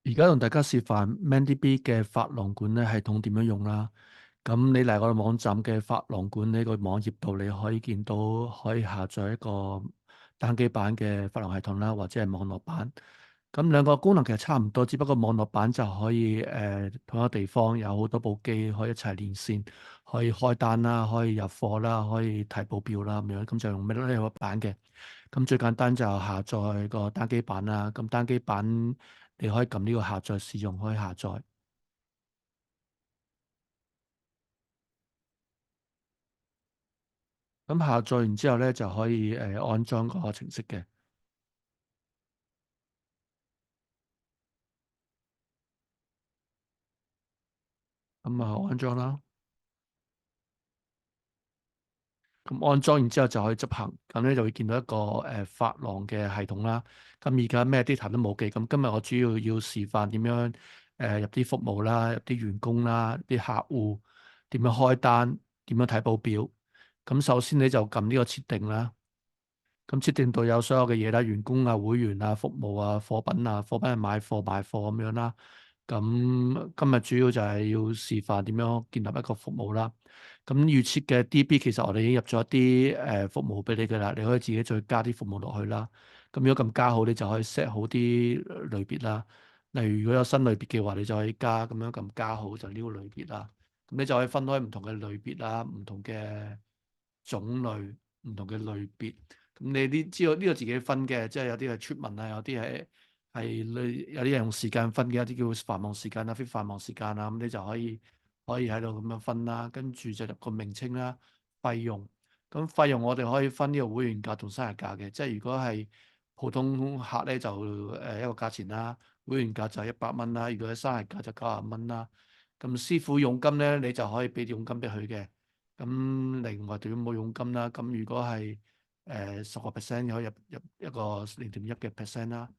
而家同大家示範 ManDB 嘅髮廊管理系統點樣用啦。咁你嚟我哋網站嘅髮廊管理個網頁度，你可以見到可以下載一個單機版嘅髮廊系統啦，或者係網絡版。咁兩個功能其實差唔多，只不過網絡版就可以同一個地方有好多部機可以一齊連線，可以開單啦，可以入貨啦，可以睇報表啦咁樣。咁就用咩呢個版嘅。咁最簡單就下載個單機版啦。咁單機版你可以撳呢個下載試用，可以下載。咁下載完之後咧，就可以安裝個程式嘅。咁啊安裝啦。咁安裝完之後就可以執行。咁咧就會見到一個髮廊嘅系統啦。咁而家咩 data 都冇記。咁今日我主要示範點樣入啲服務啦，入啲員工啦，啲客戶點樣開單，點樣睇報表。咁首先你就撳呢個設定啦。咁設定到有所有嘅嘢啦，員工啊、會員啊、服務啊、貨品啊、貨品係買貨賣貨咁樣啦。咁今日主要就係要示範點樣建立一個服務啦。咁預設嘅 DB 其實我哋已經入咗一啲服務俾你㗎啦，你可以自己再加啲服務落去啦。咁如果咁加好，你就可以 set 好啲類別啦。例如如果有新類別嘅話，你就可以加咁樣咁加好就呢個類別啦。咁你就可以分開唔同嘅類別啦，唔同嘅種類，唔同嘅類別。咁你啲知道呢個自己分嘅，即係有啲係出文啊，有啲有啲係用時間分嘅，有啲叫繁忙時間啊、非繁忙時間啊，咁你就可以喺度咁樣分啦。跟住就入個名稱啦、費用。咁費用我哋可以分呢個會員價同生日價嘅，即係如果係普通客咧就一個價錢啦，會員價就係100蚊啦，如果係生日價就90蚊啦。咁師傅佣金咧，你就可以俾佣金俾佢嘅。咁另外就冇佣金啦。咁如果係10%可以入一個0.1%啦。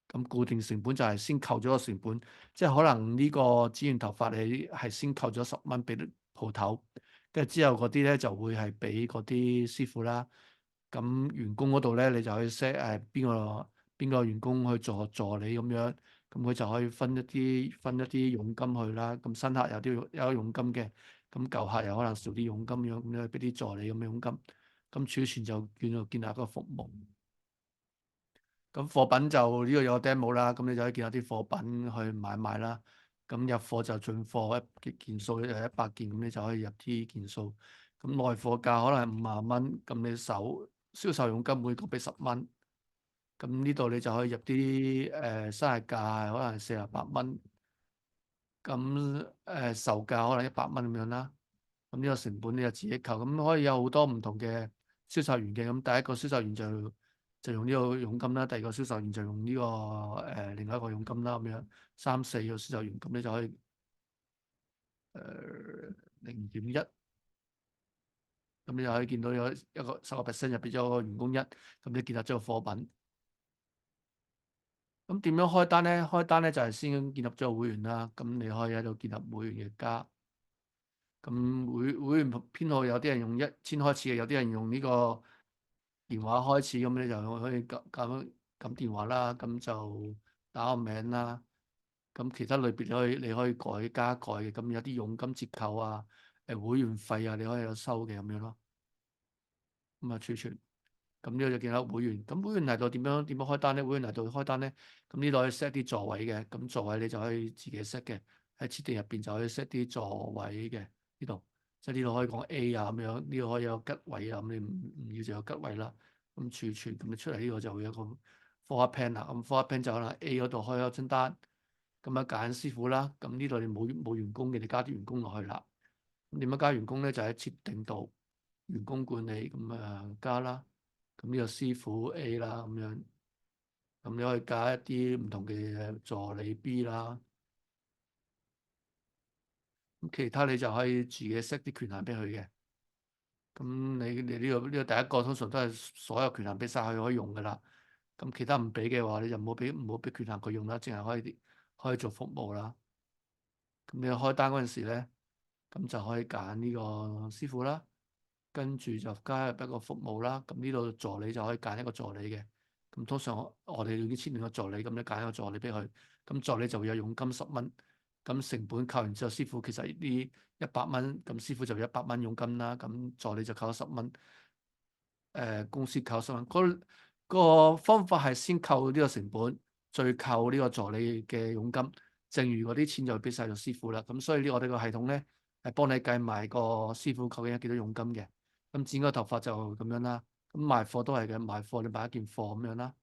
咁固定成本就係先扣咗個成本，即係可能呢個剪完頭髮你係先扣咗10蚊俾鋪頭，跟住之後嗰啲咧就會係俾嗰啲師傅啦。咁員工嗰度咧，你就可以 set 邊個員工去做助理咁樣，咁佢就可以分一啲佣金去啦。咁新客有佣金嘅，咁舊客又可能少啲佣金樣，咁樣俾啲助理咁樣佣金。咁儲存就叫做建立一個服務。咁貨品就呢個有個 demo 啦，咁你就可以見到啲貨品去買賣啦。咁入貨就進貨件數100件，咁你就可以入啲件數。咁內貨價可能係50蚊，咁你銷售佣金每個俾10蚊。咁呢度你就可以入啲生日價可能48蚊，咁售價可能100蚊咁樣啦。咁呢個成本你就自己扣，咁可以有好多唔同嘅銷售員嘅。咁第一個銷售員就用呢個佣金啦，第二個銷售員就用呢個另外一個佣金啦，咁樣三四個銷售員，咁你就可以0.1，咁你就可以見到有一個10%入邊咗個員工1，咁你建立咗個貨品。咁點樣開單咧？開單咧就係先建立咗個會員啦，咁你可以喺度建立會員嘅加。咁會員編號有啲人用1000開始嘅，有啲人用呢個電話開始，咁你就可以撳電話啦，咁就打個名啦。咁其他類別你可以加改嘅，咁有啲佣金折扣啊，會員費啊，你可以有收嘅咁樣咯。咁啊儲存，咁呢個就見到會員。咁會員嚟到點樣開單咧？會員嚟到開單咧，咁呢度可以 set 啲座位嘅，咁座位你就可以自己 set 嘅，喺設定入邊就可以 set 啲座位嘅呢度。即係呢度可以講 A 啊咁樣，呢度可以有吉位啊，咁你唔要就有吉位啦。咁儲存，咁你出嚟呢個就會有個 forward plan 啦。咁 forward plan 就可能 A 嗰度開咗張單，咁啊揀師傅啦。咁呢度你冇員工嘅，你加啲員工落去啦。咁點樣加員工咧？就喺設定度員工管理咁啊加啦。咁呢個師傅 A 啦咁樣，咁你可以加一啲唔同嘅助理 B 啦。咁其他你就可以自己 set 啲權限俾佢嘅。咁你呢個第一個通常都係所有權限俾晒佢可以用噶啦。咁其他唔俾嘅話，你就唔好俾權限佢用啦，淨係可以做服務啦。咁你開單嗰陣時咧，咁就可以揀呢個師傅啦，跟住就加入一個服務啦。咁呢度助理就可以揀一個助理嘅。咁通常我哋已經簽訂咗助理，咁你揀一個助理俾佢，咁助理就會有佣金10蚊，咁成本扣完之後，師傅其實呢100蚊，咁師傅就有100蚊佣金啦，咁助理就扣咗10蚊，公司扣10蚊，個方法係先扣呢個成本，再扣呢個助理嘅佣金，剩餘嗰啲錢就會俾晒咗師傅啦。咁所以我哋個系統咧係幫你計埋個師傅究竟有幾多佣金嘅。咁剪個頭髮就咁樣啦，咁賣貨都係嘅，賣貨你買一件貨咁樣啦。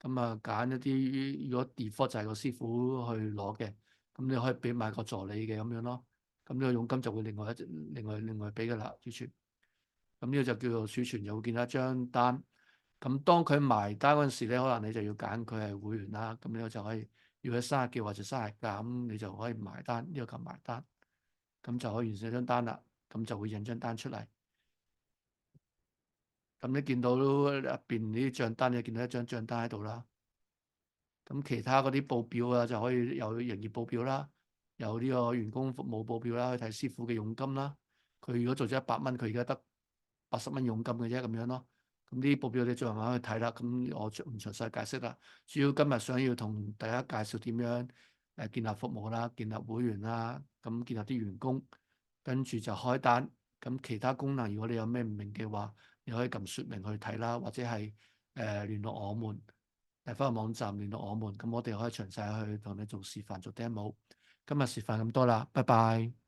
咁啊揀一啲如果 default 就係個師傅去攞嘅，咁你可以俾埋個助理嘅咁樣咯。咁呢個佣金就會另外俾嘅啦，儲存。咁呢個就叫做儲存，就會見到一張單。咁當佢埋單嗰陣時咧，可能你就要揀佢係會員啦。咁呢個就可以，如果生日嘅或者生日價，咁你就可以埋單，呢個撳埋單，咁就可以完成張單啦。咁就會印張單出嚟。咁你見到入邊呢啲帳單，你見到一張帳單喺度啦。咁其他嗰啲報表啊，就可以有營業報表啦，有呢個員工服務報表啦，去睇師傅嘅佣金啦。佢如果做咗100蚊，佢而家得80蚊佣金嘅啫，咁樣咯。咁呢啲報表你再慢慢去睇啦。咁我唔詳細解釋啦。主要今日想要同大家介紹點樣建立服務啦，建立會員啦，咁建立啲員工，跟住就開單。咁其他功能如果你有咩唔明嘅話，你可以撳説明去睇啦，或者係聯絡我們。翻個網站聯絡我們，咁我哋可以詳細去同你做示範做 demo。今日示範咁多啦，拜拜。